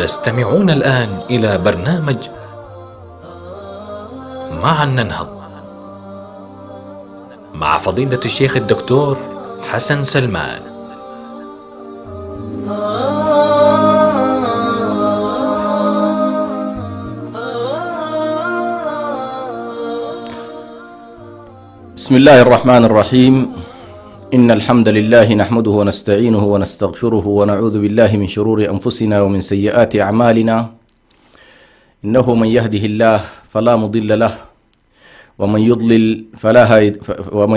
تستمعون الآن إلى برنامج معا ننهض مع فضيلة الشيخ الدكتور حسن سلمان. بسم الله الرحمن الرحيم. إن الحمد لله نحمده ونستعينه ونستغفره ونعوذ بالله من شرور أنفسنا ومن سيئات أعمالنا. إنه من يهده الله فلا مضل له ومن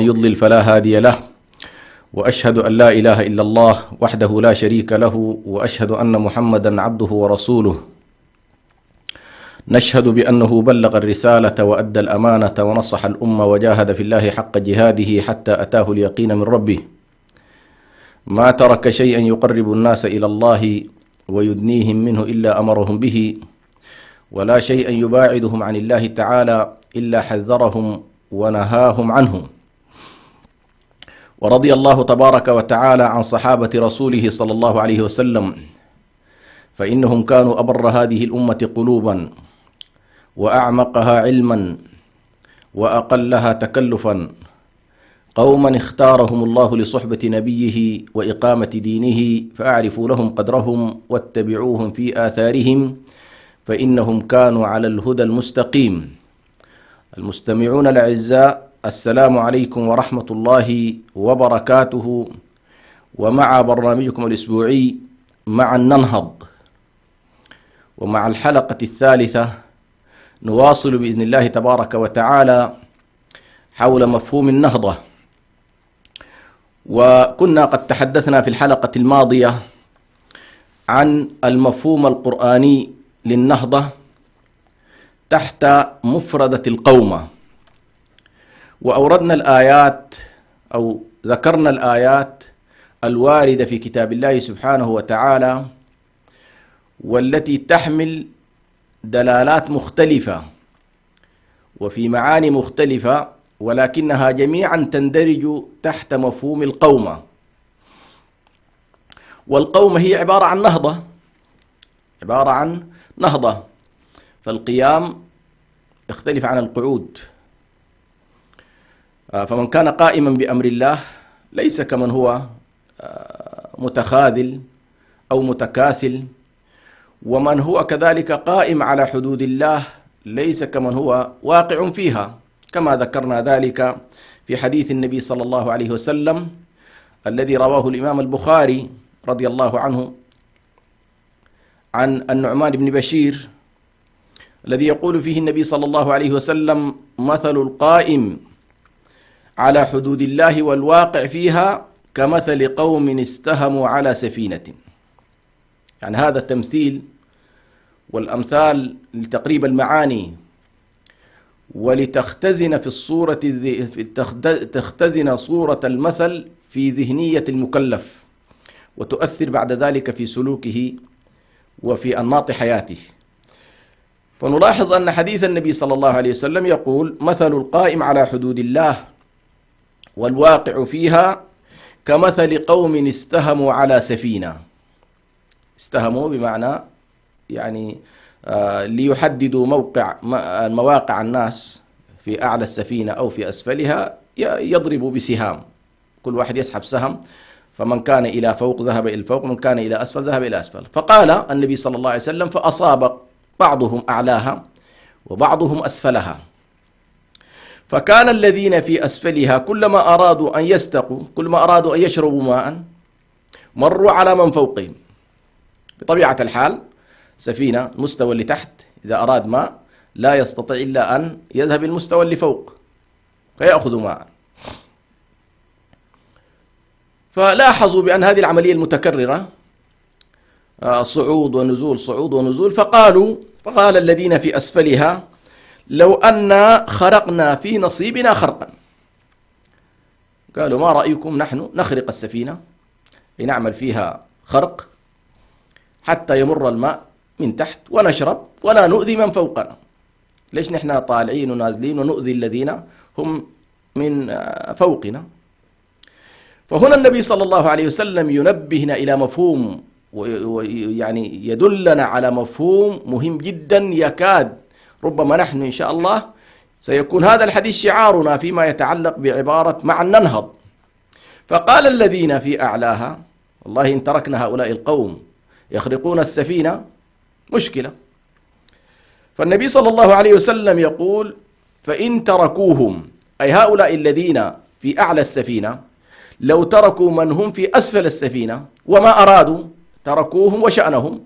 يضلل فلا هادي له، وأشهد أن لا إله إلا الله وحده لا شريك له، وأشهد أن محمدا عبده ورسوله. نشهد بأنه بلغ الرسالة وأدى الأمانة ونصح الأمة وجاهد في الله حق جهاده حتى أتاه اليقين من ربه. ما ترك شيئا يقرب الناس إلى الله ويدنيهم منه إلا أمرهم به، ولا شيئا يباعدهم عن الله تعالى إلا حذرهم ونهاهم عنه. ورضي الله تبارك وتعالى عن صحابة رسوله صلى الله عليه وسلم، فإنهم كانوا أبر هذه الأمة قلوبا وأعمقها علما وأقلها تكلفا، قوما اختارهم الله لصحبة نبيه وإقامة دينه، فأعرفوا لهم قدرهم واتبعوهم في آثارهم، فإنهم كانوا على الهدى المستقيم. المستمعون الأعزاء، السلام عليكم ورحمة الله وبركاته، ومع برنامجكم الأسبوعي مع ننهض، ومع الحلقة الثالثة نواصل بإذن الله تبارك وتعالى حول مفهوم النهضة. وكنا قد تحدثنا في الحلقة الماضية عن المفهوم القرآني للنهضة تحت مفردة القومة، وأوردنا الآيات أو ذكرنا الآيات الواردة في كتاب الله سبحانه وتعالى، والتي تحمل دلالات مختلفة وفي معاني مختلفة، ولكنها جميعا تندرج تحت مفهوم القومة. والقومة هي عبارة عن نهضة، فالقيام يختلف عن القعود. فمن كان قائما بأمر الله ليس كمن هو متخاذل أو متكاسل، ومن هو كذلك قائم على حدود الله ليس كمن هو واقع فيها، كما ذكرنا ذلك في حديث النبي صلى الله عليه وسلم الذي رواه الإمام البخاري رضي الله عنه عن النعمان بن بشير، الذي يقول فيه النبي صلى الله عليه وسلم: مثل القائم على حدود الله والواقع فيها كمثل قوم استهموا على سفينة. يعني هذا التمثيل والأمثال لتقريب المعاني ولتختزن في الصورة تختزن صورة المثل في ذهنية المكلف، وتؤثر بعد ذلك في سلوكه وفي أنماط حياته. فنلاحظ أن حديث النبي صلى الله عليه وسلم يقول: مثل القائم على حدود الله والواقع فيها كمثل قوم استهموا على سفينة. استهموا بمعنى يعني ليحددوا مواقع الناس في أعلى السفينة أو في أسفلها، يضربوا بسهام، كل واحد يسحب سهم، فمن كان إلى فوق ذهب إلى الفوق، من كان إلى أسفل ذهب إلى أسفل. فقال النبي صلى الله عليه وسلم: فأصاب بعضهم أعلاها وبعضهم أسفلها، فكان الذين في أسفلها كلما أرادوا أن يستقوا، كلما أرادوا أن يشربوا ماء، مروا على من فوقهم. بطبيعة الحال سفينة مستوى اللي تحت إذا أراد ماء لا يستطيع إلا أن يذهب المستوى اللي فوق فيأخذ ماء. فلاحظوا بأن هذه العملية المتكررة صعود ونزول صعود ونزول، فقال الذين في أسفلها: لو أن خرقنا في نصيبنا خرقا. قالوا: ما رأيكم نحن نخرق السفينة، لنعمل فيها خرق حتى يمر الماء من تحت ونشرب ولا نؤذي من فوقنا. ليش نحن طالعين ونازلين ونؤذي الذين هم من فوقنا؟ فهنا النبي صلى الله عليه وسلم ينبهنا إلى مفهوم ويعني يدلنا على مفهوم مهم جدا يكاد ربما نحن إن شاء الله سيكون هذا الحديث شعارنا فيما يتعلق بعبارة مع ننهض. فقال الذين في أعلاها والله إن تركنا هؤلاء القوم يخرقون السفينة مشكلة. فالنبي صلى الله عليه وسلم يقول فإن تركوهم، أي هؤلاء الذين في أعلى السفينة، لو تركوا من هم في أسفل السفينة وما أرادوا تركوهم وشأنهم،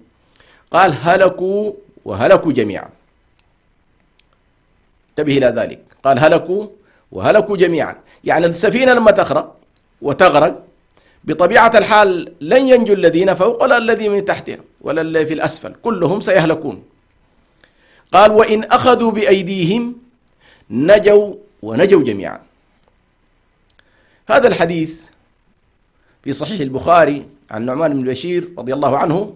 قال هلكوا وهلكوا جميعا. انتبه إلى ذلك، قال هلكوا وهلكوا جميعا، يعني السفينة لما تخرق وتغرق بطبيعة الحال لن ينجو الذين فوق ولا الذين من تحتها ولا الذين في الأسفل، كلهم سيهلكون. قال وإن أخذوا بأيديهم نجوا ونجوا جميعا. هذا الحديث في صحيح البخاري عن نعمان بن بشير رضي الله عنه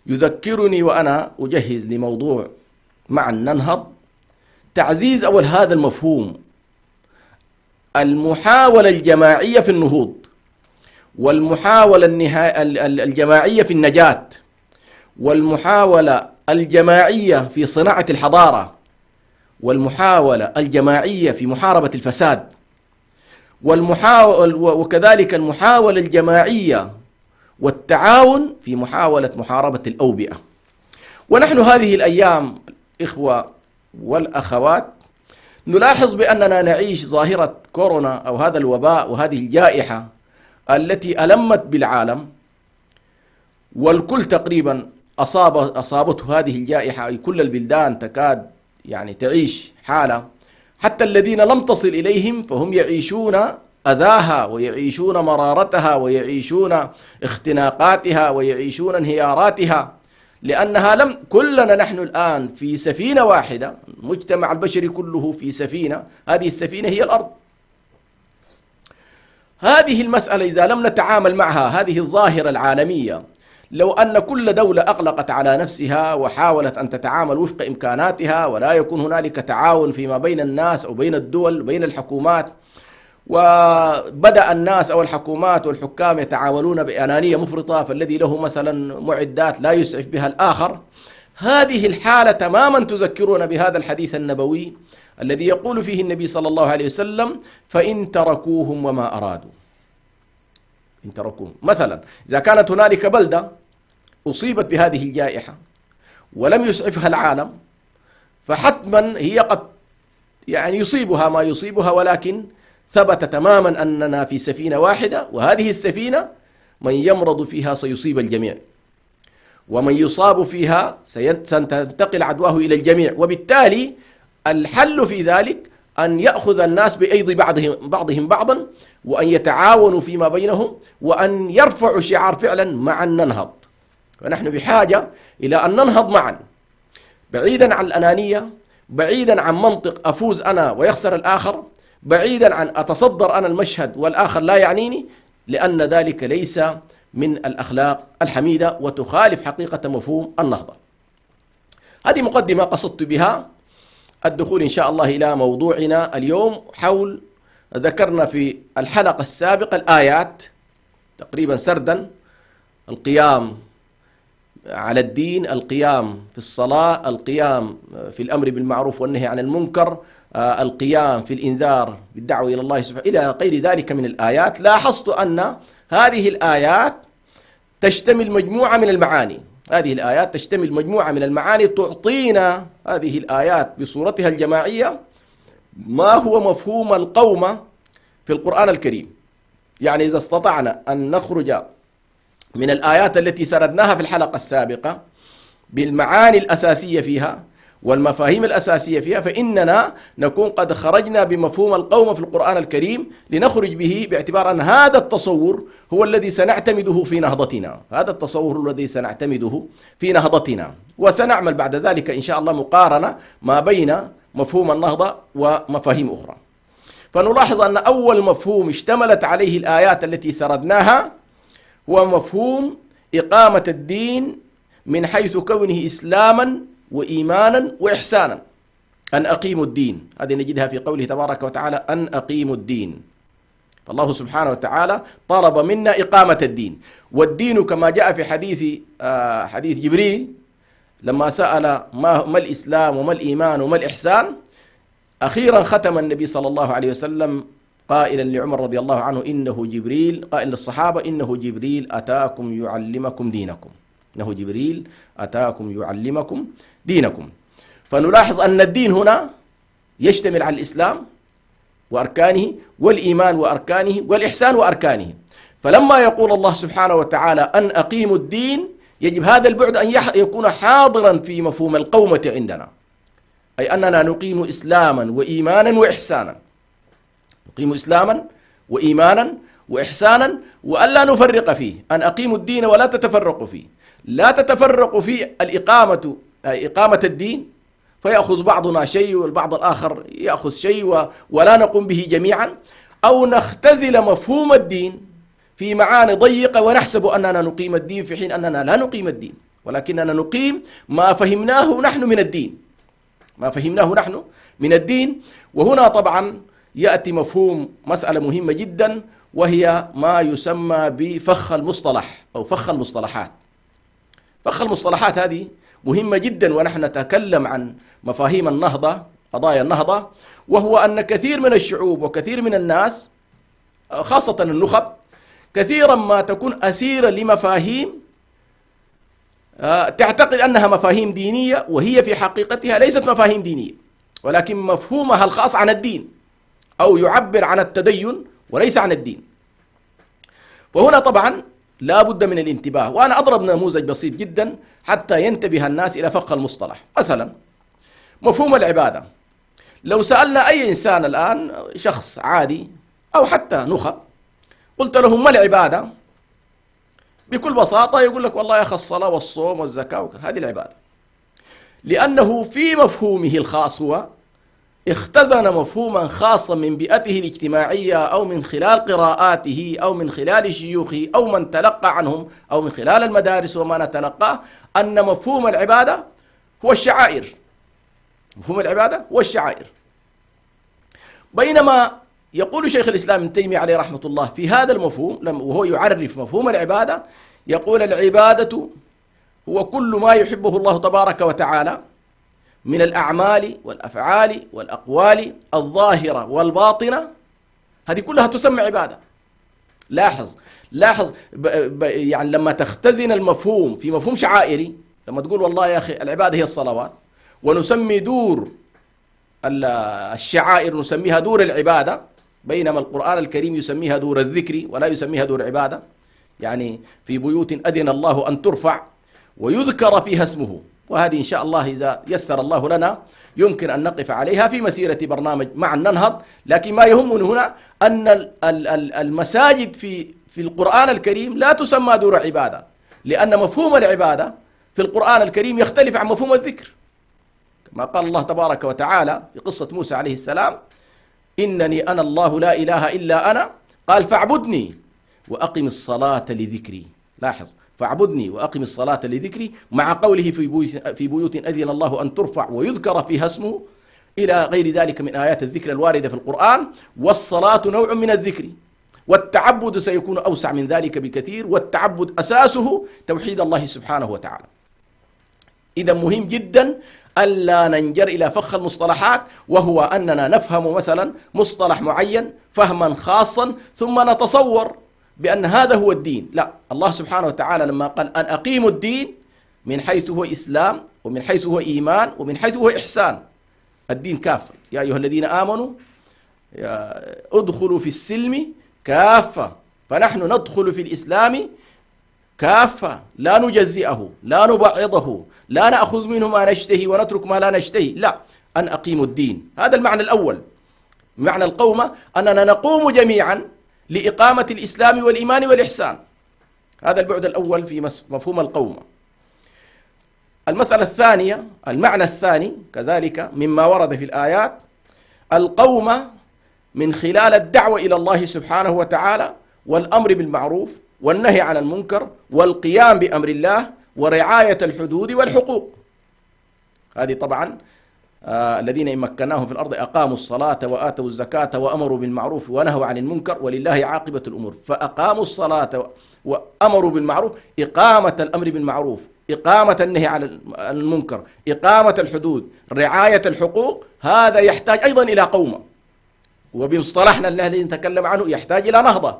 يذكرني وأنا أجهز لموضوع معا ننهض تعزيز أول هذا المفهوم، المحاولة الجماعية في النهوض، والمحاولة الجماعية في النجاة، والمحاولة الجماعية في صناعة الحضارة، والمحاولة الجماعية في محاربة الفساد، وكذلك المحاولة الجماعية والتعاون في محاولة محاربة الأوبئة. ونحن هذه الأيام الإخوة والأخوات نلاحظ بأننا نعيش ظاهرة كورونا أو هذا الوباء وهذه الجائحة التي ألمت بالعالم، والكل تقريبا أصابته هذه الجائحة، أي كل البلدان تكاد يعني تعيش حالة، حتى الذين لم تصل إليهم فهم يعيشون أذاها ويعيشون مرارتها ويعيشون اختناقاتها ويعيشون انهياراتها، لأنها كلنا نحن الآن في سفينة واحدة، المجتمع البشري كله في سفينة، هذه السفينة هي الأرض. هذه المسألة إذا لم نتعامل معها، هذه الظاهرة العالمية، لو أن كل دولة أغلقت على نفسها وحاولت أن تتعامل وفق إمكاناتها ولا يكون هنالك تعاون فيما بين الناس أو بين الدول وبين الحكومات، وبدأ الناس أو الحكومات والحكام يتعاملون بأنانية مفرطة، فالذي له مثلا معدات لا يسعف بها الآخر، هذه الحالة تماما تذكرنا بهذا الحديث النبوي الذي يقول فيه النبي صلى الله عليه وسلم فإن تركوهم وما أرادوا. إن تركوهم، مثلا إذا كانت هنالك بلدة أصيبت بهذه الجائحة ولم يسعفها العالم، فحتما هي قد يعني يصيبها ما يصيبها، ولكن ثبت تماما أننا في سفينة واحدة، وهذه السفينة من يمرض فيها سيصيب الجميع، ومن يصاب فيها ستنتقل عدواه إلى الجميع، وبالتالي الحل في ذلك أن يأخذ الناس بأيدي بعضهم بعضا، وأن يتعاونوا فيما بينهم، وأن يرفعوا شعار فعلا معا ننهض. ونحن بحاجة إلى أن ننهض معا، بعيدا عن الأنانية، بعيدا عن منطق أفوز أنا ويخسر الآخر، بعيدا عن أتصدر أنا المشهد والآخر لا يعنيني، لأن ذلك ليس من الأخلاق الحميدة وتخالف حقيقة مفهوم النهضة. هذه مقدمة قصدت بها الدخول إن شاء الله إلى موضوعنا اليوم. حول ذكرنا في الحلقة السابقة الآيات تقريبا سردا: القيام على الدين، القيام في الصلاة، القيام في الأمر بالمعروف والنهي عن المنكر، القيام في الإنذار بالدعوة إلى الله سبحانه، إلى غير ذلك من الآيات. لاحظت أن هذه الآيات تشتمل مجموعة من المعاني، هذه الآيات تشتمل مجموعة من المعاني تعطينا هذه الآيات بصورتها الجماعية ما هو مفهوم القومة في القرآن الكريم. يعني إذا استطعنا أن نخرج من الآيات التي سردناها في الحلقة السابقة بالمعاني الأساسية فيها والمفاهيم الأساسية فيها، فإننا نكون قد خرجنا بمفهوم القومة في القرآن الكريم، لنخرج به باعتبار أن هذا التصور هو الذي سنعتمده في نهضتنا، هذا التصور الذي سنعتمده في نهضتنا، وسنعمل بعد ذلك إن شاء الله مقارنة ما بين مفهوم النهضة ومفاهيم أخرى. فنلاحظ أن أول مفهوم اشتملت عليه الآيات التي سردناها هو مفهوم إقامة الدين من حيث كونه إسلاما وإيمانا وإحسانا. أن أقيموا الدين، هذه نجدها في قوله تبارك وتعالى: أن أقيموا الدين. فالله سبحانه وتعالى طلب منا إقامة الدين. والدين كما جاء في حديث جبريل لما سأل ما الإسلام وما الإيمان وما الإحسان، أخيرا ختم النبي صلى الله عليه وسلم قائلا لعمر رضي الله عنه إنه جبريل، قائل للصحابة إنه جبريل أتاكم يعلمكم دينكم، إنه جبريل أتاكم يعلمكم دينكم. فنلاحظ أن الدين هنا يشتمل على الإسلام وأركانه، والإيمان وأركانه، والإحسان وأركانه. فلما يقول الله سبحانه وتعالى أن أقيموا الدين، يجب هذا البعد أن يكون حاضرا في مفهوم القومة عندنا، أي أننا نقيم إسلاما وإيمانا وإحسانا، نقيم إسلاما وإيمانا وإحسانا، وألا نفرق فيه، أن أقيموا الدين ولا تتفرقوا فيه. لا تتفرقوا في الإقامة، أي إقامة الدين، فيأخذ بعضنا شيء والبعض الآخر يأخذ شيء ولا نقوم به جميعا، أو نختزل مفهوم الدين في معاني ضيقة ونحسب أننا نقيم الدين في حين أننا لا نقيم الدين، ولكننا نقيم ما فهمناه نحن من الدين، ما فهمناه نحن من الدين. وهنا طبعا يأتي مفهوم مسألة مهمة جدا، وهي ما يسمى بفخ المصطلح أو فخ المصطلحات. فخ المصطلحات هذه مهمة جدا، ونحن نتكلم عن مفاهيم النهضة، قضايا النهضة، وهو أن كثير من الشعوب وكثير من الناس خاصة النخب كثيرا ما تكون أسيرة لمفاهيم تعتقد أنها مفاهيم دينية، وهي في حقيقتها ليست مفاهيم دينية، ولكن مفهومها الخاص عن الدين، أو يعبر عن التدين وليس عن الدين. وهنا طبعا لا بد من الانتباه، وأنا أضرب نموذج بسيط جدا حتى ينتبه الناس إلى فقه المصطلح. مثلا مفهوم العبادة، لو سألنا أي إنسان الآن، شخص عادي أو حتى نخب، قلت لهم ما العبادة؟ بكل بساطة يقول لك والله يا أخي الصلاة والصوم والزكاة، هذه العبادة، لأنه في مفهومه الخاص هو اختزن مفهوما خاصا من بيئته الاجتماعية، أو من خلال قراءاته، أو من خلال شيوخه، أو من تلقى عنهم، أو من خلال المدارس وما نتلقاه، أن مفهوم العبادة هو الشعائر. مفهوم العبادة هو الشعائر. بينما يقول شيخ الإسلام ابن تيمية عليه رحمة الله في هذا المفهوم، وهو يعرف مفهوم العبادة، يقول العبادة هو كل ما يحبه الله تبارك وتعالى من الأعمال والأفعال والأقوال الظاهرة والباطنة، هذه كلها تسمى عبادة. لاحظ يعني لما تختزن المفهوم في مفهوم شعائري، لما تقول والله يا أخي العبادة هي الصلوات، ونسمي دور الشعائر نسميها دور العبادة، بينما القرآن الكريم يسميها دور الذكر ولا يسميها دور عبادة. يعني في بيوت أذن الله أن ترفع ويذكر فيها اسمه، وهذه إن شاء الله إذا يسر الله لنا يمكن أن نقف عليها في مسيرة برنامج معا ننهض. لكن ما يهمني هنا أن المساجد في القرآن الكريم لا تسمى دور عبادة، لأن مفهوم العبادة في القرآن الكريم يختلف عن مفهوم الذكر، كما قال الله تبارك وتعالى في قصة موسى عليه السلام: إنني أنا الله لا إله إلا أنا، قال فاعبدني وأقم الصلاة لذكري. لاحظ، فاعبدني وأقم الصلاة لذكري، مع قوله في بيوت أذن الله أن ترفع ويذكر فيها اسمه، إلى غير ذلك من آيات الذكر الواردة في القرآن. والصلاة نوع من الذكر، والتعبد سيكون أوسع من ذلك بكثير، والتعبد أساسه توحيد الله سبحانه وتعالى. إذا مهم جدا ألا ننجر إلى فخ المصطلحات، وهو أننا نفهم مثلا مصطلح معين فهما خاصا ثم نتصور بأن هذا هو الدين. لا، الله سبحانه وتعالى لما قال أن أقيموا الدين، من حيث هو إسلام، ومن حيث هو إيمان، ومن حيث هو إحسان. الدين كافة، يا أيها الذين آمنوا ادخلوا في السلم كافة، فنحن ندخل في الإسلام كافة، لا نجزئه، لا نبعضه، لا نأخذ منه ما نشتهي ونترك ما لا نشتهي، لا، أن أقيموا الدين. هذا المعنى الأول. معنى القومة أننا نقوم جميعا لإقامة الإسلام والإيمان والإحسان. هذا البعد الأول في مفهوم القومة. المسألة الثانية، المعنى الثاني كذلك مما ورد في الآيات، القومة من خلال الدعوة إلى الله سبحانه وتعالى، والأمر بالمعروف والنهي عن المنكر، والقيام بأمر الله، ورعاية الحدود والحقوق. هذه طبعا الذين إن مكناهم في الأرض أقاموا الصلاة وآتوا الزكاة وأمروا بالمعروف ونهوا عن المنكر ولله عاقبة الأمور. فأقاموا الصلاة وأمروا بالمعروف، إقامة الأمر بالمعروف، إقامة النهي عن المنكر، إقامة الحدود، رعاية الحقوق، هذا يحتاج أيضا إلى قومة. وبمصطلحنا الذي نتكلم عنه يحتاج إلى نهضة،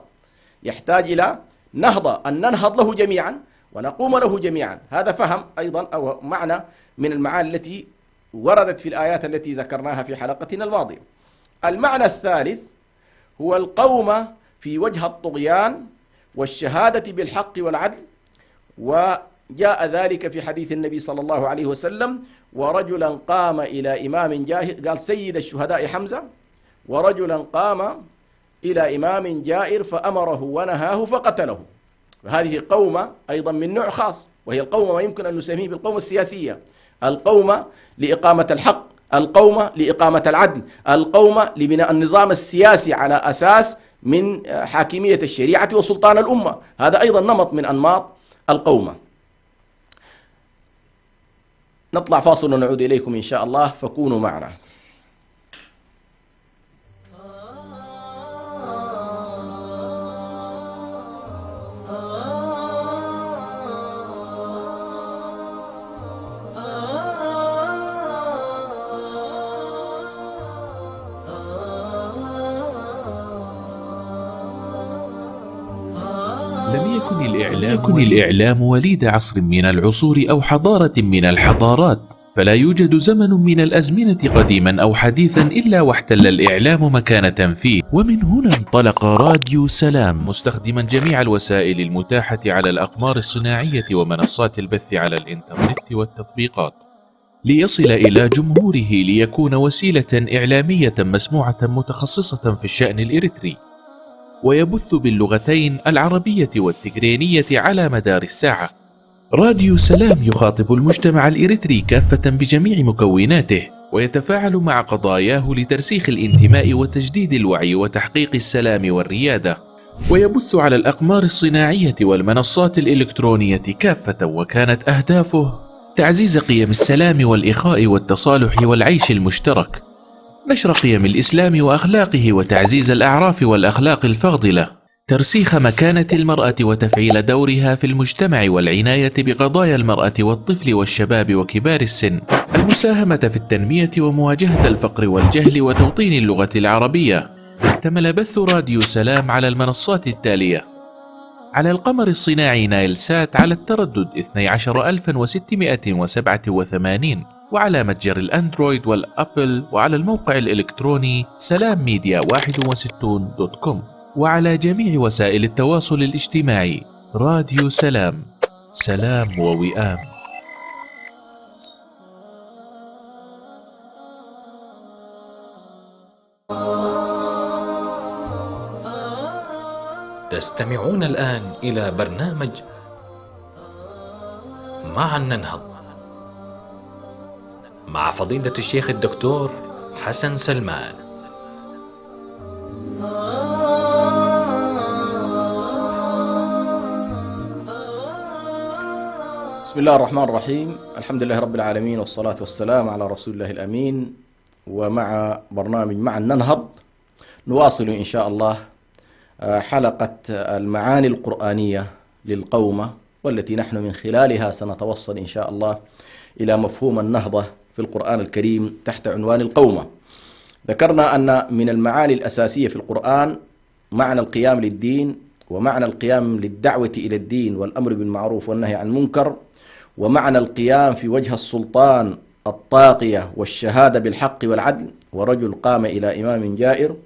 يحتاج إلى نهضة، أن ننهض له جميعا ونقوم له جميعا. هذا فهم أيضا أو معنى من المعاني التي وردت في الآيات التي ذكرناها في حلقتنا الماضية. المعنى الثالث هو القومة في وجه الطغيان والشهادة بالحق والعدل، وجاء ذلك في حديث النبي صلى الله عليه وسلم: ورجلا قام إلى إمام جاهر، قال سيد الشهداء حمزة، ورجلا قام إلى إمام جائر فأمره ونهاه فقتله. هذه قومة أيضا من نوع خاص، وهي القومة ما يمكن أن نسميه بالقومة السياسية، القومة لإقامة الحق، القومة لإقامة العدل، القومة لبناء النظام السياسي على أساس من حاكمية الشريعة وسلطان الأمة. هذا أيضا نمط من أنماط القومة. نطلع فاصل ونعود إليكم إن شاء الله، فكونوا معنا. لم يكن الإعلام وليد عصر من العصور أو حضارة من الحضارات، فلا يوجد زمن من الأزمنة قديما أو حديثا إلا واحتل الإعلام مكانة فيه. ومن هنا انطلق راديو سلام مستخدما جميع الوسائل المتاحة على الأقمار الصناعية ومنصات البث على الإنترنت والتطبيقات ليصل إلى جمهوره، ليكون وسيلة إعلامية مسموعة متخصصة في الشأن الإريتري، ويبث باللغتين العربية والتجرينية على مدار الساعة. راديو سلام يخاطب المجتمع الإريتري كافة بجميع مكوناته، ويتفاعل مع قضاياه لترسيخ الانتماء وتجديد الوعي وتحقيق السلام والريادة، ويبث على الأقمار الصناعية والمنصات الإلكترونية كافة. وكانت أهدافه تعزيز قيم السلام والإخاء والتصالح والعيش المشترك، نشر قيم الإسلام وأخلاقه وتعزيز الأعراف والأخلاق الفاضلة، ترسيخ مكانة المرأة وتفعيل دورها في المجتمع والعناية بقضايا المرأة والطفل والشباب وكبار السن، المساهمة في التنمية ومواجهة الفقر والجهل وتوطين اللغة العربية. اكتمل بث راديو سلام على المنصات التالية: على القمر الصناعي نايل سات على التردد 12687، وعلى متجر الأندرويد والأبل، وعلى الموقع الإلكتروني سلامميديا61.com، وعلى جميع وسائل التواصل الاجتماعي. راديو سلام، سلام ووئام. تستمعون الآن إلى برنامج معا ننهض مع فضيلة الشيخ الدكتور حسن سلمان. بسم الله الرحمن الرحيم، الحمد لله رب العالمين، والصلاة والسلام على رسول الله الأمين. ومع برنامج معا ننهض نواصل إن شاء الله حلقة المعاني القرآنية للقومة، والتي نحن من خلالها سنتوصل إن شاء الله إلى مفهوم النهضة في القرآن الكريم تحت عنوان القومة. ذكرنا أن من المعاني الأساسية في القرآن معنى القيام للدين، ومعنى القيام للدعوة إلى الدين والأمر بالمعروف والنهي عن المنكر، ومعنى القيام في وجه السلطان الطاغية والشهادة بالحق والعدل، ورجل قام إلى إمام جائر.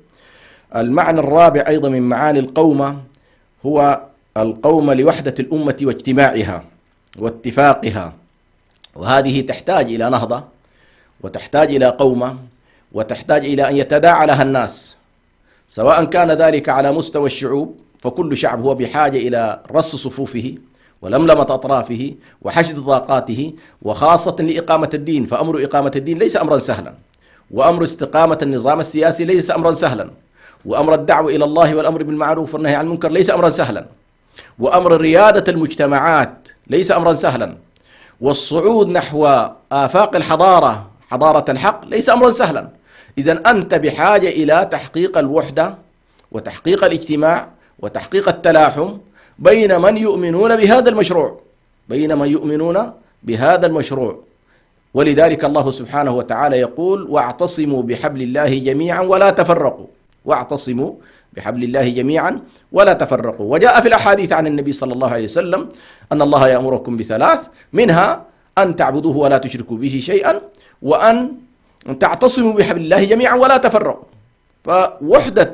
المعنى الرابع أيضا من معاني القومة هو القومة لوحدة الأمة واجتماعها واتفاقها، وهذه تحتاج إلى نهضة، وتحتاج إلى قومة، وتحتاج إلى أن يتداعى لها الناس، سواء كان ذلك على مستوى الشعوب، فكل شعب هو بحاجة إلى رص صفوفه ولملمة أطرافه وحشد طاقاته، وخاصة لإقامة الدين. فأمر إقامة الدين ليس أمرا سهلا، وأمر استقامة النظام السياسي ليس أمرا سهلا، وأمر الدعوة إلى الله والأمر بالمعروف والنهي عن المنكر ليس أمرا سهلا، وأمر ريادة المجتمعات ليس أمرا سهلا، والصعود نحو آفاق الحضارة حضارة الحق ليس أمرا سهلا. إذن أنت بحاجة إلى تحقيق الوحدة وتحقيق الاجتماع وتحقيق التلاحم بين من يؤمنون بهذا المشروع. ولذلك الله سبحانه وتعالى يقول: واعتصموا بحبل الله جميعا ولا تفرقوا. واعتصموا بحبل الله جميعا ولا تفرقوا. وجاء في الأحاديث عن النبي صلى الله عليه وسلم أن الله يأمركم بثلاث، منها أن تعبدوه ولا تشركوا به شيئا، وأن تعتصموا بحبل الله جميعا ولا تفرقوا. فوحدة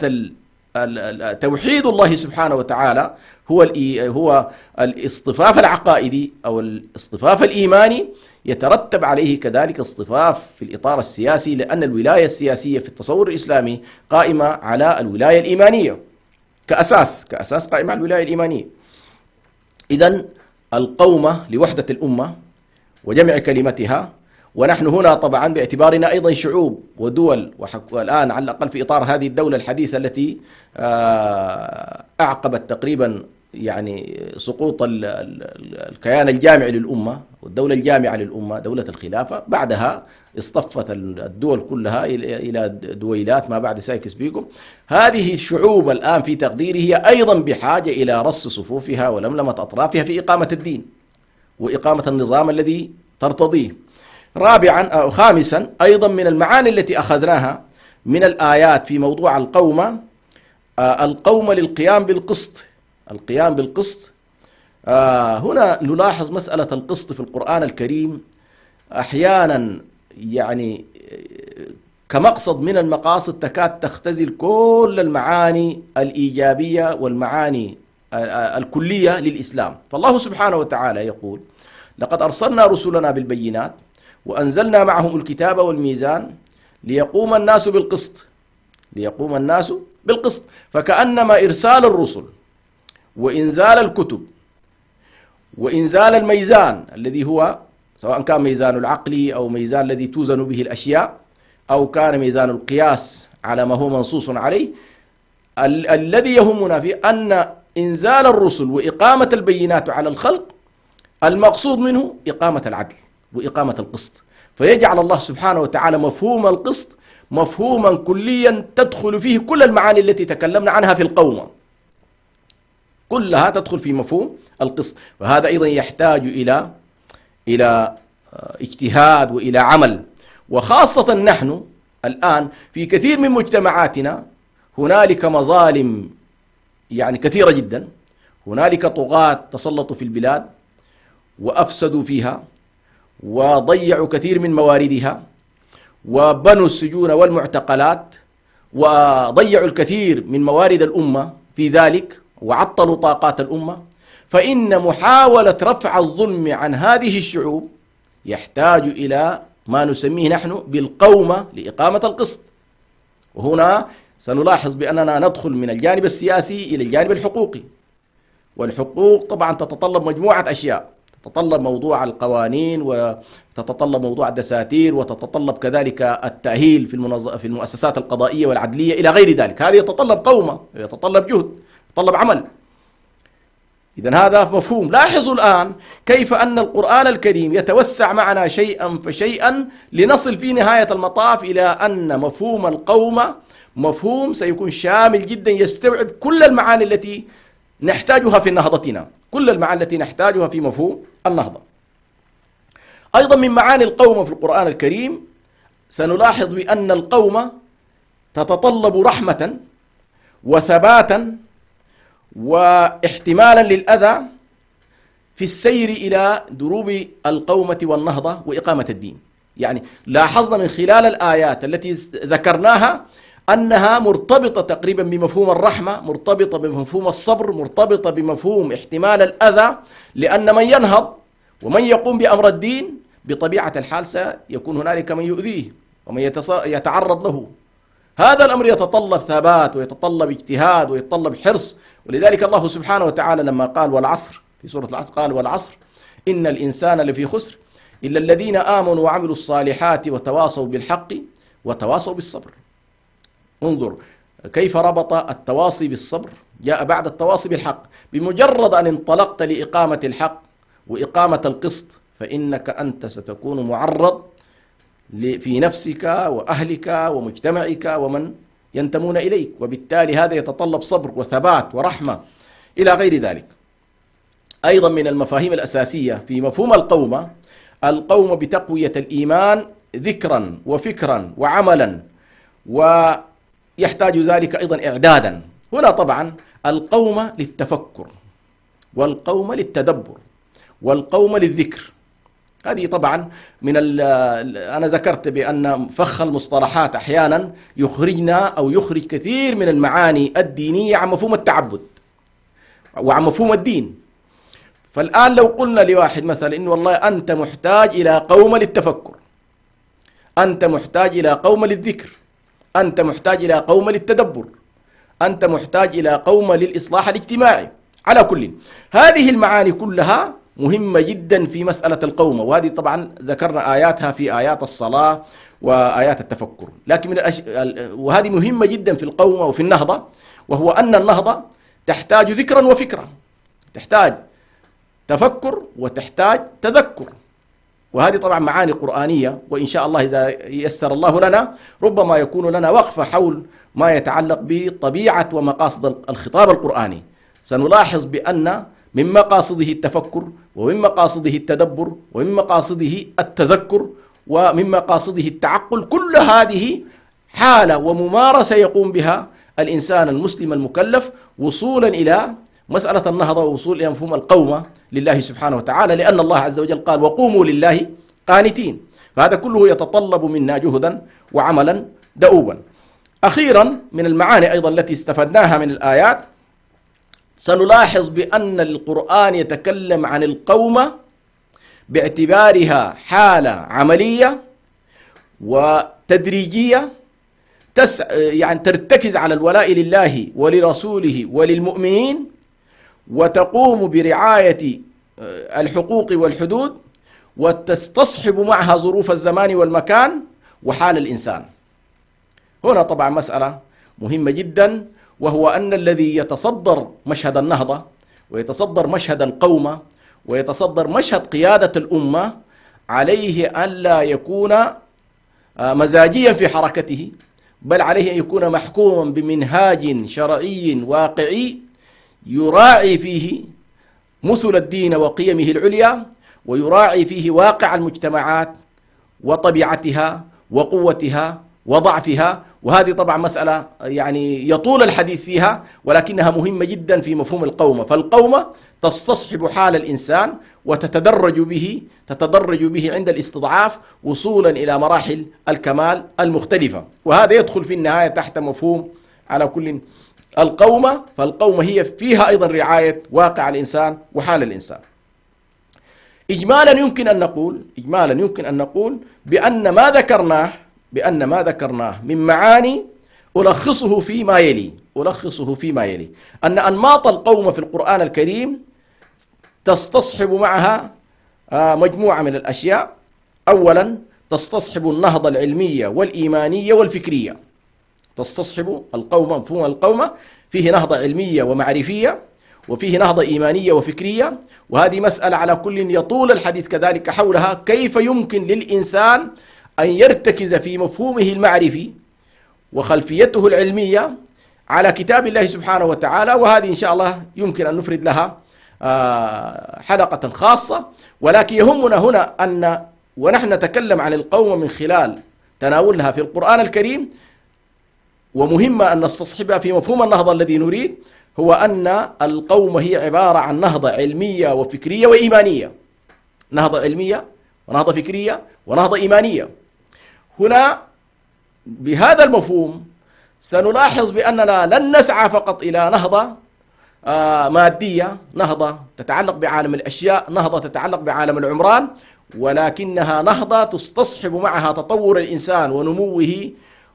توحيد الله سبحانه وتعالى هو الاصطفاف العقائدي أو الاصطفاف الإيماني، يترتب عليه كذلك اصطفاف في الإطار السياسي، لأن الولاية السياسية في التصور الإسلامي قائمة على الولاية الإيمانية كأساس قائمة على الولاية الإيمانية. إذن القومة لوحدة الأمة وجمع كلمتها، ونحن هنا طبعا باعتبارنا أيضا شعوب ودول، والآن على الأقل في إطار هذه الدولة الحديثة التي أعقبت تقريبا يعني سقوط الكيان الجامع للأمة والدولة الجامعة للأمة دولة الخلافة، بعدها اصطفت الدول كلها إلى دويلات ما بعد سايكس بيكو. هذه الشعوب الآن في تقديري هي أيضا بحاجة إلى رص صفوفها ولملمة أطرافها في إقامة الدين وإقامة النظام الذي ترتضيه. رابعا أو خامسا أيضا من المعاني التي أخذناها من الآيات في موضوع القومة، القومة للقيام بالقسط. القيام بالقسط، هنا نلاحظ مسألة القسط في القرآن الكريم أحيانا يعني كمقصد من المقاصد تكاد تختزل كل المعاني الإيجابية والمعاني الكلية للإسلام. فالله سبحانه وتعالى يقول: لقد أرسلنا رسلنا بالبينات وأنزلنا معهم الكتاب والميزان ليقوم الناس بالقسط. فكأنما إرسال الرسل وإنزال الكتب وإنزال الميزان الذي هو سواء كان ميزان العقل أو ميزان الذي توزن به الأشياء أو كان ميزان القياس على ما هو منصوص عليه، الذي يهمنا فيه أن إنزال الرسل وإقامة البينات على الخلق المقصود منه إقامة العدل وإقامة القسط. فيجعل الله سبحانه وتعالى مفهوم القسط مفهوما كليا تدخل فيه كل المعاني التي تكلمنا عنها في القومة، كلها تدخل في مفهوم القسط. فهذا أيضا يحتاج إلى اجتهاد وإلى عمل، وخاصة نحن الآن في كثير من مجتمعاتنا هنالك مظالم يعني كثيرة جدا، هنالك طغاة تسلطوا في البلاد وأفسدوا فيها وضيعوا كثير من مواردها وبنوا السجون والمعتقلات وضيعوا الكثير من موارد الأمة في ذلك وعطلوا طاقات الأمة. فإن محاولة رفع الظلم عن هذه الشعوب يحتاج إلى ما نسميه نحن بالقومة لإقامة القسط. وهنا سنلاحظ بأننا ندخل من الجانب السياسي إلى الجانب الحقوقي، والحقوق طبعا تتطلب مجموعة أشياء، تتطلب موضوع القوانين وتتطلب موضوع الدساتير وتتطلب كذلك التأهيل في المؤسسات القضائية والعدلية إلى غير ذلك. هذا يتطلب قومة، يتطلب جهد، يتطلب عمل. إذن هذا مفهوم. لاحظوا الآن كيف أن القرآن الكريم يتوسع معنا شيئا فشيئا لنصل في نهاية المطاف إلى أن مفهوم القومة مفهوم سيكون شامل جدا يستوعب كل المعاني التي نحتاجها في نهضتنا، كل المعاني التي نحتاجها في مفهوم النهضة. أيضا من معاني القومة في القرآن الكريم سنلاحظ بأن القومة تتطلب رحمة وثباتا واحتمالا للأذى في السير إلى دروب القومة والنهضة وإقامة الدين. يعني لاحظنا من خلال الآيات التي ذكرناها أنها مرتبطة تقريبا بمفهوم الرحمة، مرتبطة بمفهوم الصبر، مرتبطة بمفهوم احتمال الأذى، لأن من ينهض ومن يقوم بأمر الدين بطبيعة الحال سيكون هنالك من يؤذيه ومن يتعرض له. هذا الأمر يتطلب ثبات ويتطلب اجتهاد ويتطلب حرص. ولذلك الله سبحانه وتعالى لما قال والعصر في سورة العصر قال والعصر إن الإنسان لفي خسر إلا الذين آمنوا وعملوا الصالحات وتواصوا بالحق وتواصوا بالصبر. انظر كيف ربط التواصي بالصبر جاء بعد التواصي بالحق. بمجرد أن انطلقت لإقامة الحق وإقامة القسط فإنك أنت ستكون معرض في نفسك وأهلك ومجتمعك ومن ينتمون إليك، وبالتالي هذا يتطلب صبر وثبات ورحمة إلى غير ذلك. أيضا من المفاهيم الأساسية في مفهوم القومة، القوم بتقوية الإيمان ذكرا وفكرا وعملا، ويحتاج ذلك أيضا إعدادا. هنا طبعا القومة للتفكر، والقومة للتدبر، والقومة للذكر. هذه طبعا أنا ذكرت بأن فخ المصطلحات أحيانا يخرجنا أو يخرج كثير من المعاني الدينية عن مفهوم التعبد وعن مفهوم الدين. فالآن لو قلنا لواحد مثلا إنه والله أنت محتاج إلى قومة للتفكر، أنت محتاج إلى قومة للذكر، أنت محتاج إلى قومة للتدبر، أنت محتاج إلى قومة للإصلاح الاجتماعي. على كل هذه المعاني كلها مهمة جدا في مسألة القومة، وهذه طبعا ذكرنا آياتها في آيات الصلاة وآيات التفكر. لكن وهذه مهمة جدا في القومة وفي النهضة، وهو أن النهضة تحتاج ذكرا وفكرا، تحتاج تفكر وتحتاج تذكر. وهذه طبعا معاني قرآنية، وإن شاء الله إذا يسر الله لنا ربما يكون لنا وقفة حول ما يتعلق بطبيعة ومقاصد الخطاب القرآني. سنلاحظ بأن من مقاصده التفكر، ومن مقاصده التدبر، ومن مقاصده التذكر، ومن مقاصده التعقل. كل هذه حالة وممارسة يقوم بها الإنسان المسلم المكلف وصولا إلى مسألة النهضة، ووصول إلى مفهوم القومة لله سبحانه وتعالى، لأن الله عز وجل قال وقوموا لله قانتين. فهذا كله يتطلب منا جهدا وعملا دؤوبا. أخيرا من المعاني أيضا التي استفدناها من الآيات، سنلاحظ بأن القرآن يتكلم عن القومة باعتبارها حالة عملية وتدريجية يعني ترتكز على الولاء لله ولرسوله وللمؤمنين، وتقوم برعاية الحقوق والحدود، وتستصحب معها ظروف الزمان والمكان وحال الإنسان. هنا طبعا مسألة مهمة جدا، وهو أن الذي يتصدر مشهد النهضة ويتصدر مشهد القومة ويتصدر مشهد قيادة الأمة عليه أن لا يكون مزاجيا في حركته، بل عليه أن يكون محكوما بمنهاج شرعي واقعي يراعي فيه مثل الدين وقيمه العليا، ويراعي فيه واقع المجتمعات وطبيعتها وقوتها وضعفها. وهذه طبعا مسألة يعني يطول الحديث فيها، ولكنها مهمة جدا في مفهوم القومة. فالقومة تستصحب حال الإنسان وتتدرج به عند الاستضعاف وصولا إلى مراحل الكمال المختلفة، وهذا يدخل في النهاية تحت مفهوم على كل القومة. فالقومة هي فيها أيضا رعاية واقع الإنسان وحال الإنسان. إجمالا يمكن أن نقول بأن ما ذكرناه من معاني ألخصه فيما يلي، أن أنماط القومة في القرآن الكريم تستصحب معها مجموعة من الأشياء. أولا تستصحب النهضة العلمية والإيمانية والفكرية. تستصحب القومة، مفهوم القومة فيه نهضة علمية ومعرفية، وفيه نهضة إيمانية وفكرية، وهذه مسألة على كل يطول الحديث كذلك حولها. كيف يمكن للإنسان أن يرتكز في مفهومه المعرفي وخلفيته العلمية على كتاب الله سبحانه وتعالى، وهذه إن شاء الله يمكن أن نفرد لها حلقة خاصة. ولكن يهمنا هنا أن ونحن نتكلم عن القومة من خلال تناولها في القرآن الكريم، ومهم أن نستصحبها في مفهوم النهضة الذي نريد، هو أن القومة هي عبارة عن نهضة علمية وفكرية وإيمانية. نهضة علمية ونهضة فكرية ونهضة إيمانية. هنا بهذا المفهوم سنلاحظ بأننا لن نسعى فقط إلى نهضة مادية، نهضة تتعلق بعالم الأشياء، نهضة تتعلق بعالم العمران، ولكنها نهضة تستصحب معها تطور الإنسان ونموه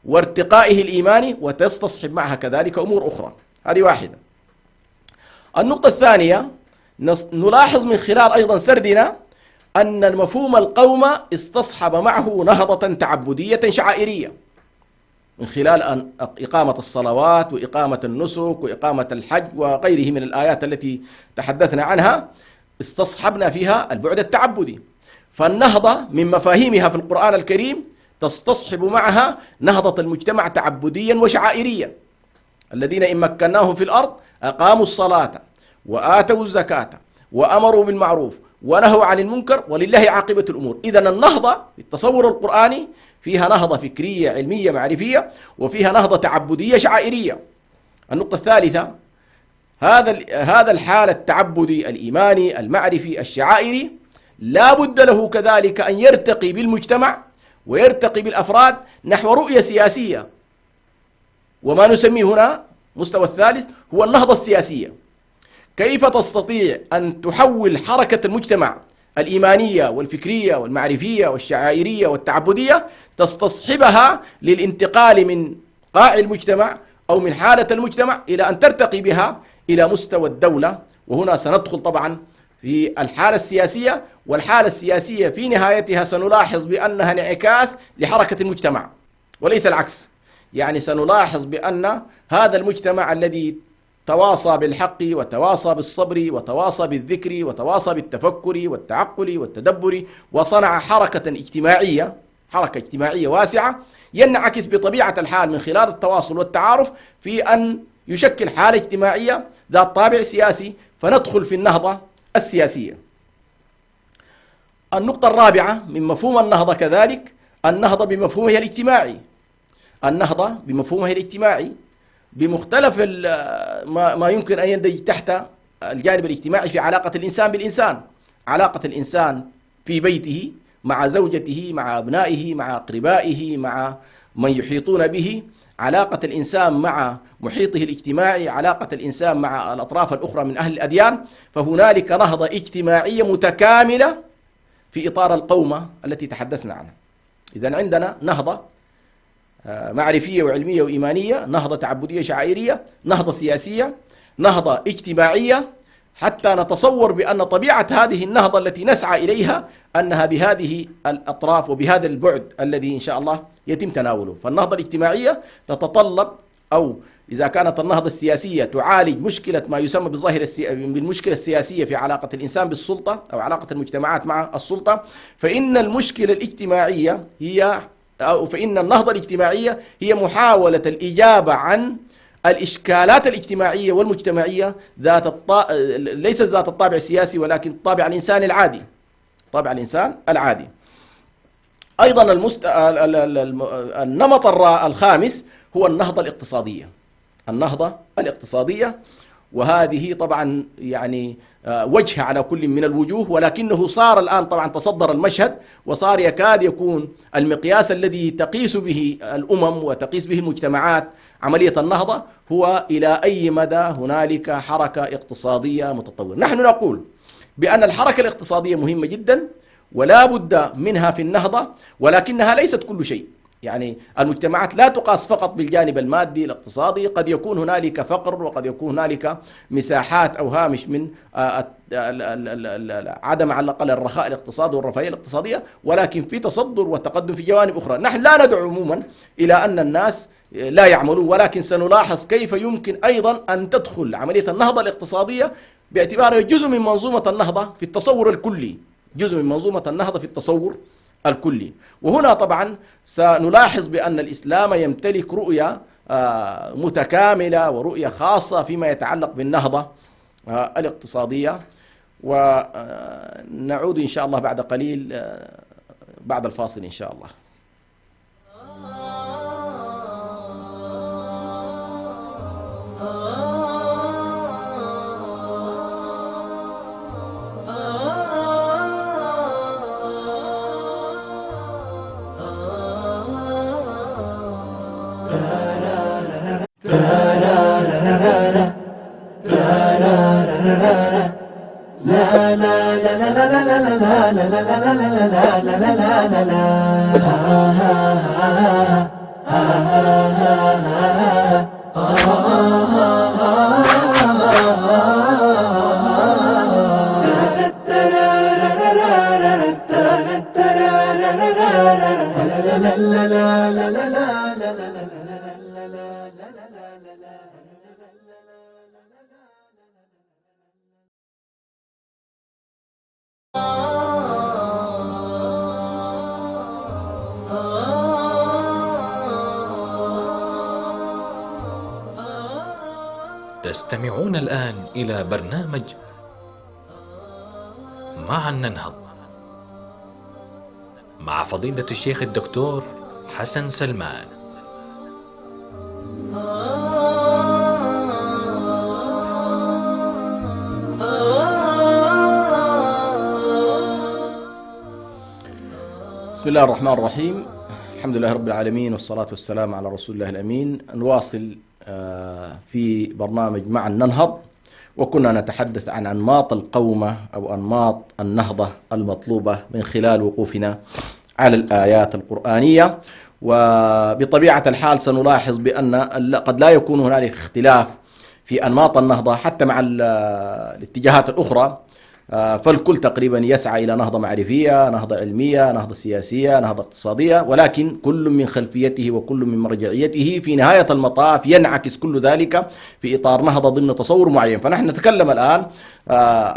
وارتقائه الإيماني، وتستصحب معها كذلك أمور أخرى. هذه واحدة. النقطة الثانية، نلاحظ من خلال أيضا سردنا أن المفهوم القومة استصحب معه نهضة تعبدية شعائرية من خلال إقامة الصلوات وإقامة النسك وإقامة الحج وغيره من الآيات التي تحدثنا عنها، استصحبنا فيها البعد التعبدي. فالنهضة من مفاهيمها في القرآن الكريم تستصحب معها نهضة المجتمع تعبديا وشعائريا. الذين إن مكناهم في الأرض أقاموا الصلاة وآتوا الزكاة وأمروا بالمعروف ونهوا عن المنكر ولله عاقبة الأمور. إذن النهضة في التصور القرآني فيها نهضة فكرية علمية معرفية، وفيها نهضة تعبدية شعائرية. النقطة الثالثة، هذا الحال التعبدي الإيماني المعرفي الشعائري لا بد له كذلك أن يرتقي بالمجتمع ويرتقي بالأفراد نحو رؤية سياسية، وما نسميه هنا مستوى الثالث هو النهضة السياسية. كيف تستطيع أن تحول حركة المجتمع الإيمانية والفكرية والمعرفية والشعائرية والتعبدية، تستصحبها للانتقال من قاع المجتمع أو من حالة المجتمع إلى أن ترتقي بها إلى مستوى الدولة. وهنا سندخل طبعا في الحالة السياسية، والحالة السياسية في نهايتها سنلاحظ بأنها انعكاس لحركة المجتمع وليس العكس. يعني سنلاحظ بأن هذا المجتمع الذي تواصى بالحق وتواصى بالصبر وتواصى بالذكر وتواصى بالتفكر والتعقل والتدبر وصنع حركة اجتماعية واسعة، ينعكس بطبيعة الحال من خلال التواصل والتعارف في أن يشكل حالة اجتماعية ذات طابع سياسي، فندخل في النهضة السياسية. النقطة الرابعة من مفهوم النهضة كذلك النهضة بمفهومها الاجتماعي. النهضة بمفهومها الاجتماعي بمختلف ما يمكن أن يندرج تحت الجانب الاجتماعي في علاقة الإنسان بالإنسان، علاقة الإنسان في بيته مع زوجته مع أبنائه مع أقربائه مع من يحيطون به، علاقة الإنسان مع محيطه الاجتماعي، علاقة الإنسان مع الأطراف الأخرى من أهل الأديان. فهنالك نهضة اجتماعية متكاملة في إطار القومة التي تحدثنا عنها. إذن عندنا نهضة معرفية وعلمية وإيمانية، نهضة تعبدية شعائرية، نهضة سياسية، نهضة اجتماعية، حتى نتصور بأن طبيعة هذه النهضة التي نسعى إليها أنها بهذه الأطراف وبهذا البعد الذي إن شاء الله يتم تناوله. فالنهضة الاجتماعية تتطلب، أو إذا كانت النهضة السياسية تعالج مشكلة ما يسمى بالمشكلة السياسية في علاقة الإنسان بالسلطة أو علاقة المجتمعات مع السلطة، فإن المشكلة الاجتماعية فإن النهضة الاجتماعية هي محاولة الإجابة عن الإشكالات الاجتماعية والمجتمعية ليست ذات الطابع السياسي، ولكن طابع الإنسان العادي، طابع الإنسان العادي. أيضا النمط الخامس هو النهضة الاقتصادية. النهضة الاقتصادية، وهذه طبعا يعني وجه على كل من الوجوه، ولكنه صار الآن طبعا تصدر المشهد، وصار يكاد يكون المقياس الذي تقيس به الأمم وتقيس به المجتمعات عملية النهضة هو إلى أي مدى هنالك حركة اقتصادية متطورة. نحن نقول بأن الحركة الاقتصادية مهمة جدا ولا بد منها في النهضة، ولكنها ليست كل شيء. يعني المجتمعات لا تقاس فقط بالجانب المادي الاقتصادي، قد يكون هنالك فقر وقد يكون هنالك مساحات أو هامش من عدم على الأقل الرخاء الاقتصادي والرفاهية الاقتصادية، ولكن في تصدر وتقدم في جوانب أخرى. نحن لا ندعو عموما إلى أن الناس لا يعملون، ولكن سنلاحظ كيف يمكن أيضا أن تدخل عملية النهضة الاقتصادية باعتبارها جزء من منظومة النهضة في التصور الكلي، جزء من منظومة النهضة في التصور الكلي. وهنا طبعا سنلاحظ بأن الإسلام يمتلك رؤية متكاملة ورؤية خاصة فيما يتعلق بالنهضة الاقتصادية. ونعود إن شاء الله بعد قليل بعد الفاصل إن شاء الله. آه تستمعون الآن إلى برنامج معا ننهض مع فضيلة الشيخ الدكتور حسن سلمان. بسم الله الرحمن الرحيم. الحمد لله رب العالمين، والصلاة والسلام على رسول الله الأمين. نواصل في برنامج معا ننهض، وكنا نتحدث عن أنماط القومة أو أنماط النهضة المطلوبة من خلال وقوفنا على الآيات القرآنية. وبطبيعة الحال سنلاحظ بأن قد لا يكون هنالك اختلاف في أنماط النهضة حتى مع الاتجاهات الأخرى، فالكل تقريبا يسعى إلى نهضة معرفية، نهضة علمية، نهضة سياسية، نهضة اقتصادية، ولكن كل من خلفيته وكل من مرجعيته في نهاية المطاف ينعكس كل ذلك في إطار نهضة ضمن تصور معين. فنحن نتكلم الآن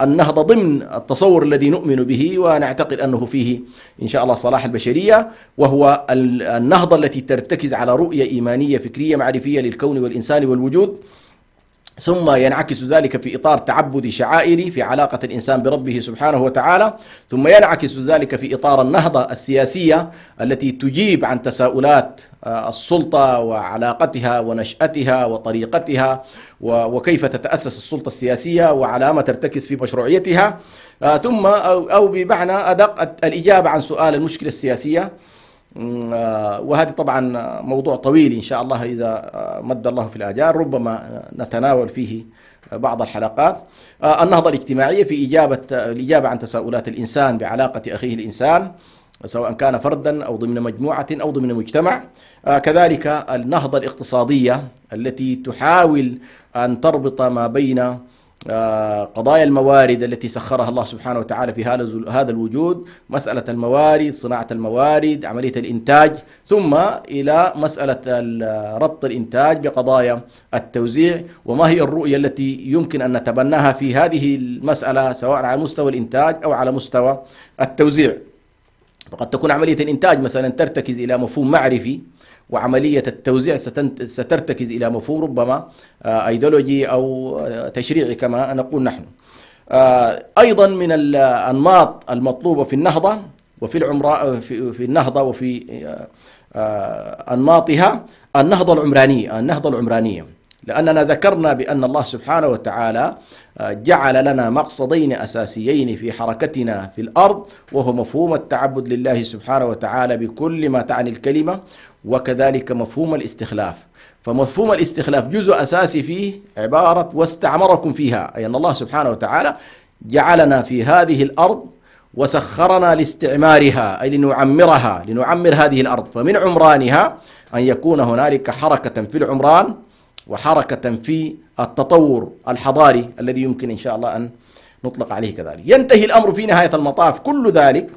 النهضة ضمن التصور الذي نؤمن به ونعتقد أنه فيه إن شاء الله صلاح البشرية، وهو النهضة التي ترتكز على رؤية إيمانية فكرية معرفية للكون والإنسان والوجود، ثم ينعكس ذلك في إطار تعبدي شعائري في علاقة الإنسان بربه سبحانه وتعالى، ثم ينعكس ذلك في إطار النهضة السياسية التي تجيب عن تساؤلات السلطة وعلاقتها ونشأتها وطريقتها وكيف تتأسس السلطة السياسية وعلى ما ترتكز في مشروعيتها، ثم أو بمعنى أدق الإجابة عن سؤال المشكلة السياسية. وهذا طبعا موضوع طويل إن شاء الله إذا مد الله في الآجال ربما نتناول فيه بعض الحلقات. النهضة الاجتماعية في الإجابة عن تساؤلات الإنسان بعلاقة أخيه الإنسان، سواء كان فردا أو ضمن مجموعة أو ضمن مجتمع. كذلك النهضة الاقتصادية التي تحاول أن تربط ما بين قضايا الموارد التي سخرها الله سبحانه وتعالى في هذا الوجود، مسألة الموارد، صناعة الموارد، عملية الإنتاج، ثم إلى مسألة ربط الإنتاج بقضايا التوزيع، وما هي الرؤية التي يمكن أن نتبناها في هذه المسألة سواء على مستوى الإنتاج أو على مستوى التوزيع. وقد تكون عملية الإنتاج مثلا ترتكز إلى مفهوم معرفي، وعملية التوزيع سترتكز إلى مفهوم ربما أيديولوجي أو تشريعي كما نقول نحن. أيضا من الأنماط المطلوبة في النهضة في النهضة وفي أنماطها النهضة العمرانية، لأننا ذكرنا بأن الله سبحانه وتعالى جعل لنا مقصدين أساسيين في حركتنا في الأرض، وهو مفهوم التعبد لله سبحانه وتعالى بكل ما تعني الكلمة، وكذلك مفهوم الاستخلاف. فمفهوم الاستخلاف جزء أساسي فيه عبارة واستعمركم فيها، أي أن الله سبحانه وتعالى جعلنا في هذه الأرض وسخرنا لاستعمارها، أي لنعمر هذه الأرض. فمن عمرانها أن يكون هنالك حركة في العمران وحركة في التطور الحضاري الذي يمكن إن شاء الله أن نطلق عليه كذلك. ينتهي الأمر في نهاية المطاف كل ذلك،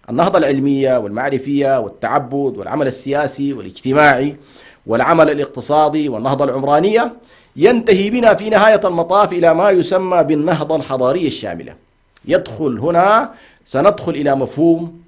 النهضة العلمية والمعرفية والتعبد والعمل السياسي والاجتماعي والعمل الاقتصادي والنهضة العمرانية، ينتهي بنا في نهاية المطاف إلى ما يسمى بالنهضة الحضارية الشاملة. سندخل إلى مفهوم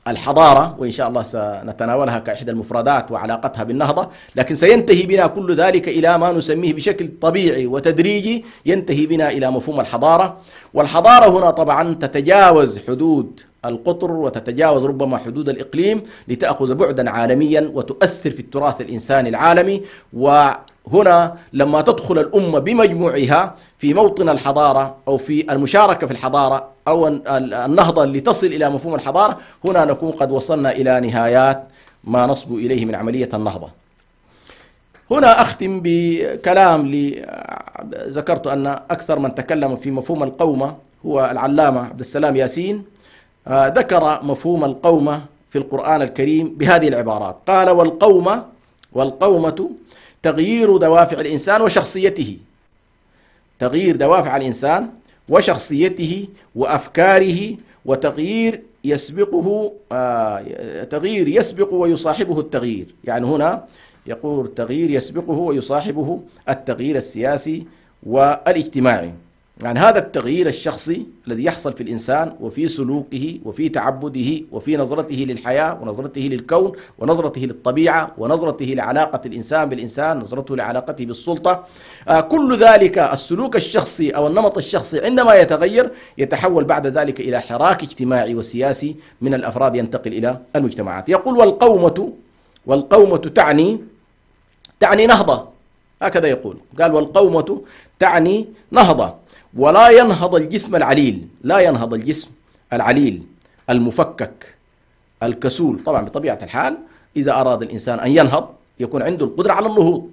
الحضارة، وإن شاء الله سنتناولها كإحدى المفردات وعلاقتها بالنهضة، لكن سينتهي بنا كل ذلك إلى ما نسميه بشكل طبيعي وتدريجي، ينتهي بنا إلى مفهوم الحضارة. والحضارة هنا طبعا تتجاوز حدود القطر وتتجاوز ربما حدود الإقليم لتأخذ بعدا عالميا وتؤثر في التراث الإنساني العالمي. وهنا لما تدخل الأمة بمجموعها في موطن الحضارة أو في المشاركة في الحضارة أو النهضة اللي تصل إلى مفهوم الحضارة، هنا نكون قد وصلنا إلى نهايات ما نصبو إليه من عملية النهضة. هنا أختم بكلام ذكرت أن أكثر من تكلم في مفهوم القومة هو العلامة عبد السلام ياسين. ذكر مفهوم القومة في القرآن الكريم بهذه العبارات، قال: والقومة تغيير دوافع الإنسان وشخصيته، تغيير دوافع الإنسان وشخصيته وأفكاره، وتغيير تغيير يسبق ويصاحبه التغيير. يعني هنا يقول تغيير يسبقه ويصاحبه التغيير السياسي والاجتماعي. يعني هذا التغيير الشخصي الذي يحصل في الإنسان وفي سلوكه وفي تعبده وفي نظرته للحياة ونظرته للكون ونظرته للطبيعة ونظرته لعلاقة الإنسان بالإنسان، نظرته لعلاقته بالسلطة، كل ذلك السلوك الشخصي أو النمط الشخصي عندما يتغير يتحول بعد ذلك إلى حراك اجتماعي وسياسي من الأفراد ينتقل إلى المجتمعات. يقول والقومة تعني نهضة، هكذا يقول، قال والقومة تعني نهضة، ولا ينهض الجسم العليل، لا ينهض الجسم العليل المفكك الكسول. طبعا بطبيعة الحال إذا أراد الإنسان أن ينهض يكون عنده القدرة على النهوض،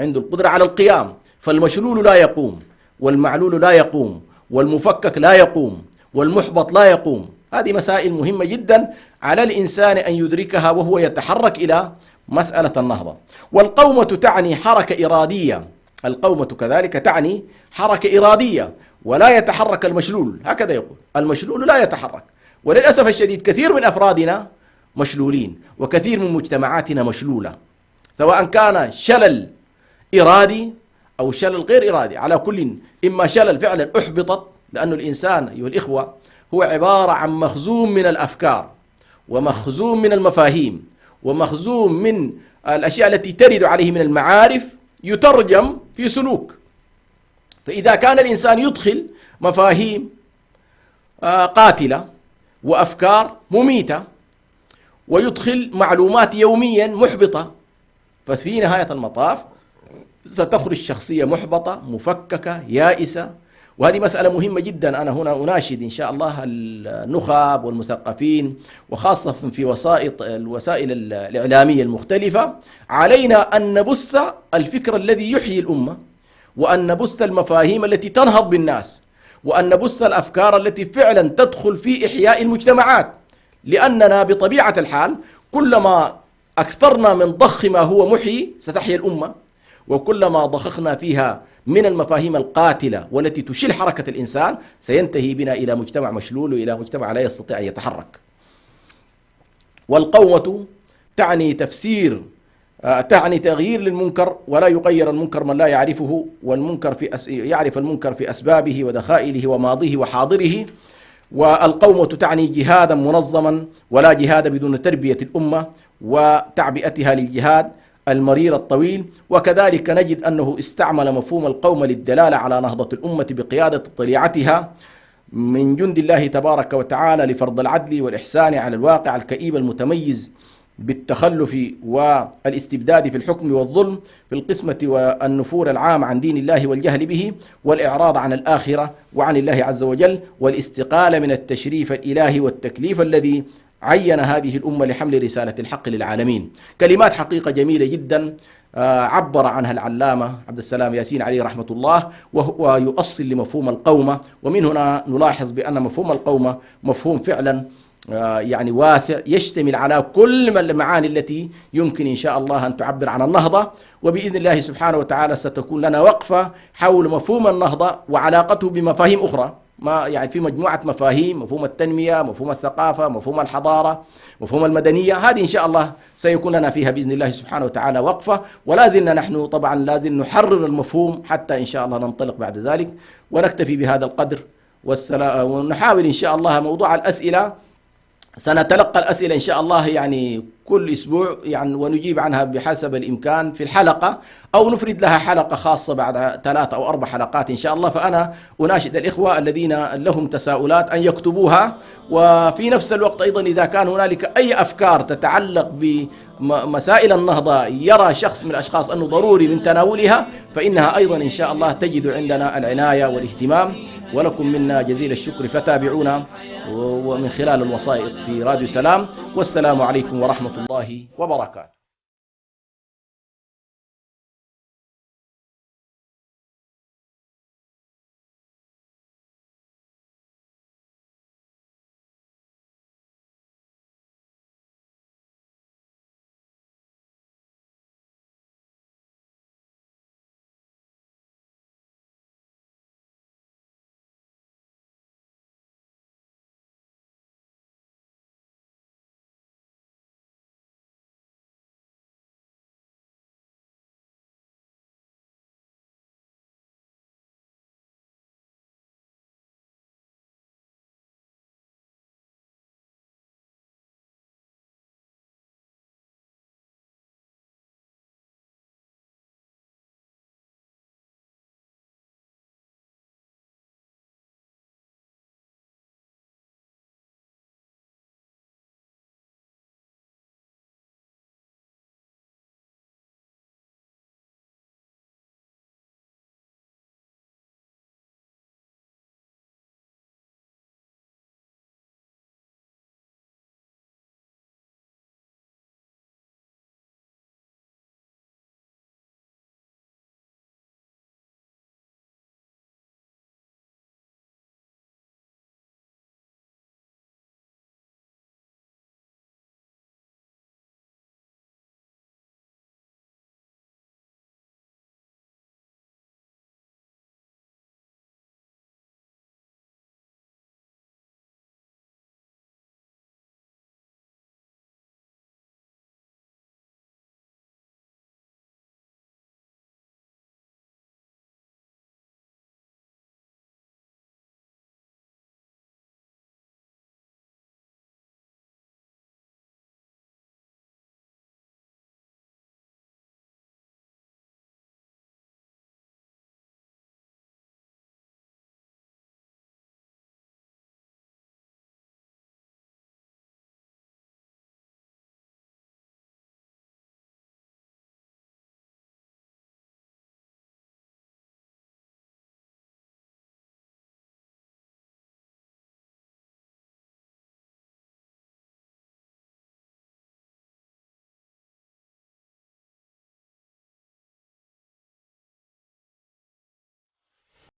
عنده القدرة على القيام، فالمشلول لا يقوم، والمعلول لا يقوم، والمفكك لا يقوم، والمحبط لا يقوم. هذه مسائل مهمة جدا على الإنسان أن يدركها وهو يتحرك إلى مسألة النهضة. والقومة تعني حركة إرادية، القومة كذلك تعني حركة إرادية، ولا يتحرك المشلول، هكذا يقول، المشلول لا يتحرك. وللأسف الشديد كثير من أفرادنا مشلولين، وكثير من مجتمعاتنا مشلولة، سواء كان شلل إرادي أو شلل غير إرادي، على كل، إما شلل فعلا أحبطت، لأن الإنسان أيها الإخوة هو عبارة عن مخزون من الأفكار ومخزون من المفاهيم ومخزون من الأشياء التي ترد عليه من المعارف يترجم في سلوك. فإذا كان الإنسان يدخل مفاهيم قاتلة وأفكار مميتة ويدخل معلومات يوميا محبطة، ففي نهاية المطاف ستخرج شخصية محبطة مفككة يائسة. وهذه مسألة مهمة جدا. أنا هنا أناشد إن شاء الله النخب والمثقفين وخاصة في الوسائل الإعلامية المختلفة، علينا أن نبث الفكر الذي يحيي الأمة، وأن نبث المفاهيم التي تنهض بالناس، وأن نبث الأفكار التي فعلا تدخل في إحياء المجتمعات. لأننا بطبيعة الحال كلما أكثرنا من ضخ ما هو محيي ستحيا الأمة، وكلما ضخخنا فيها من المفاهيم القاتلة والتي تشل حركة الإنسان سينتهي بنا إلى مجتمع مشلول وإلى مجتمع لا يستطيع أن يتحرك. والقومة تعني تعني تغيير للمنكر، ولا يغير المنكر من لا يعرفه، والمنكر يعرف المنكر في أسبابه ودخائله وماضيه وحاضره. والقومة تعني جهادا منظما، ولا جهاد بدون تربية الأمة وتعبئتها للجهاد المرير الطويل. وكذلك نجد أنه استعمل مفهوم القومة للدلالة على نهضة الأمة بقيادة طليعتها من جند الله تبارك وتعالى لفرض العدل والإحسان على الواقع الكئيب المتميز بالتخلف والاستبداد في الحكم والظلم، في القسمة والنفور العام عن دين الله والجهل به، والإعراض عن الآخرة وعن الله عز وجل، والاستقالة من التشريف الإلهي والتكليف الذي عين هذه الأمة لحمل رسالة الحق للعالمين. كلمات حقيقة جميلة جدا عبر عنها العلامة عبد السلام ياسين عليه رحمة الله، وهو يؤصل لمفهوم القومة. ومن هنا نلاحظ بأن مفهوم القومة مفهوم فعلا يعني واسع، يشتمل على كل المعاني التي يمكن إن شاء الله أن تعبر عن النهضة. وبإذن الله سبحانه وتعالى ستكون لنا وقفة حول مفهوم النهضة وعلاقته بمفاهيم أخرى، يعني في مجموعة مفاهيم، مفهوم التنمية، مفهوم الثقافة، مفهوم الحضارة، مفهوم المدنية. هذه إن شاء الله سيكون لنا فيها بإذن الله سبحانه وتعالى وقفة، ولازلنا نحن طبعا لازم نحرر المفهوم حتى إن شاء الله ننطلق بعد ذلك. ونكتفي بهذا القدر ونحاول إن شاء الله موضوع الأسئلة، سنتلقى الأسئلة إن شاء الله يعني كل أسبوع يعني، ونجيب عنها بحسب الإمكان في الحلقة، أو نفرد لها حلقة خاصة بعد 3 أو 4 حلقات إن شاء الله. فأنا أناشد الإخوة الذين لهم تساؤلات أن يكتبوها، وفي نفس الوقت أيضا إذا كان هنالك أي أفكار تتعلق بمسائل النهضة يرى شخص من الأشخاص أنه ضروري من تناولها، فإنها أيضا إن شاء الله تجد عندنا العناية والاهتمام. ولكم منا جزيل الشكر، فتابعونا ومن خلال الوسائط في راديو سلام. والسلام عليكم ورحمة الله وبركاته.